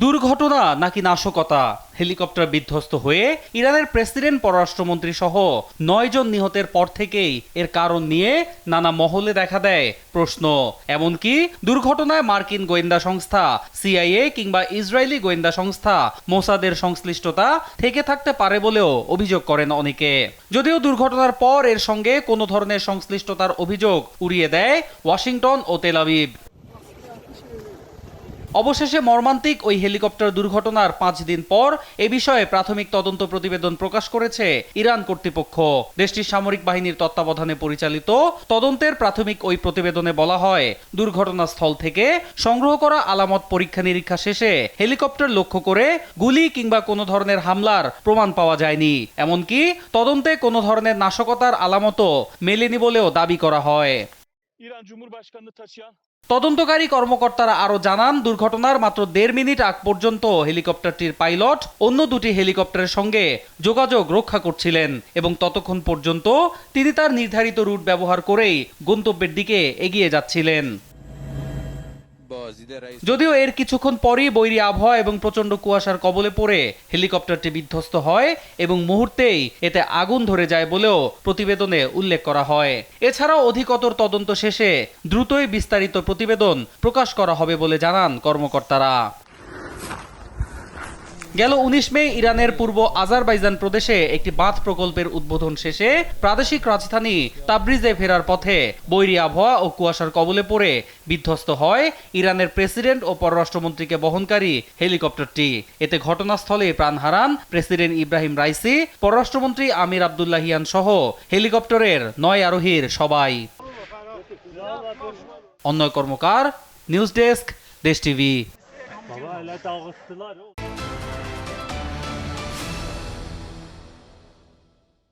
দুর্ঘটনা নাকি নাশকতা, হেলিকপ্টার বিধ্বস্ত হয়ে ইরানের প্রেসিডেন্ট পররাষ্ট্রমন্ত্রী সহ 9 জন নিহতের পর থেকেই এর কারণ নিয়ে নানা মহলে দেখা দেয় প্রশ্ন। এমনকি দুর্ঘটনায় মার্কিন গোয়েন্দা সংস্থা সিআইএ কিংবা ইসরায়েলি গোয়েন্দা সংস্থা মোসাদের সংশ্লিষ্টতা থেকে থাকতে পারে বলেও অভিযোগ করেন অনেকে। যদিও দুর্ঘটনার পর এর সঙ্গে কোনো ধরনের সংশ্লিষ্টতার অভিযোগ উড়িয়ে দেয় ওয়াশিংটন ও তেল আবিব। অবশেষে মর্মান্তিক ওই হেলিকপ্টার দুর্ঘটনার 5 দিন পর এ বিষয়ে প্রাথমিক তদন্ত প্রতিবেদন প্রকাশ করেছে ইরান কর্তৃপক্ষ। দেশটির সামরিক বাহিনীর তত্ত্বাবধানে পরিচালিত তদন্তের প্রাথমিক ওই প্রতিবেদনে বলা হয়, দুর্ঘটনাস্থল থেকে সংগ্রহ করা আলামত পরীক্ষা নিরীক্ষা শেষে হেলিকপ্টার লক্ষ্য করে গুলি কিংবা কোনো ধরনের হামলার প্রমাণ পাওয়া যায়নি। এমনকি তদন্তে কোনো ধরনের নাশকতার আলামতও মেলেনি বলেও দাবি করা হয়। তদন্তকারী কর্মকর্তারা আরো জানান, দুর্ঘটনার মাত্র 1.5 মিনিট আগ পর্যন্ত হেলিকপ্টারটির পাইলট অন্য দুটি হেলিকপ্টারের সঙ্গে যোগাযোগ রক্ষা করছিলেন এবং ততক্ষণ পর্যন্ত তিনি তার নির্ধারিত রুট ব্যবহার করেই গন্তব্যের দিকে এগিয়ে যাচ্ছিলেন। যদিও এর কিছুক্ষণ পরই বৈরী আবহাওয়া এবং প্রচণ্ড কুয়াশার কবলে পড়ে হেলিকপ্টারটি বিধ্বস্ত হয় এবং মুহূর্তেই এতে আগুন ধরে যায় বলেও প্রতিবেদনে উল্লেখ করা হয়। এছাড়াও অধিকতর তদন্ত শেষে দ্রুতই বিস্তারিত প্রতিবেদন প্রকাশ করা হবে বলে জানান কর্মকর্তারা। গেল 19 মে ইরানের পূর্ব আজারবাইজান প্রদেশে একটি বাঁধ প্রকল্পের উদ্বোধন শেষে প্রাদেশিক রাজধানী তাবরিজে ফেরার পথে বৈরী আবহাওয়া ও কুয়াশার কবলে পড়ে বিধ্বস্ত হয় ইরানের প্রেসিডেন্ট ও পররাষ্ট্রমন্ত্রীকে বহনকারী হেলিকপ্টারটি। এতে ঘটনাস্থলে প্রাণ হারান প্রেসিডেন্ট ইব্রাহিম রাইসি, পররাষ্ট্রমন্ত্রী আমির আবদুল্লাহিয়ান সহ হেলিকপ্টারের 9 আরোহীর সবাই। অন্যয় কর্মকার, নিউজ ডেস্ক, দেশ টিভি।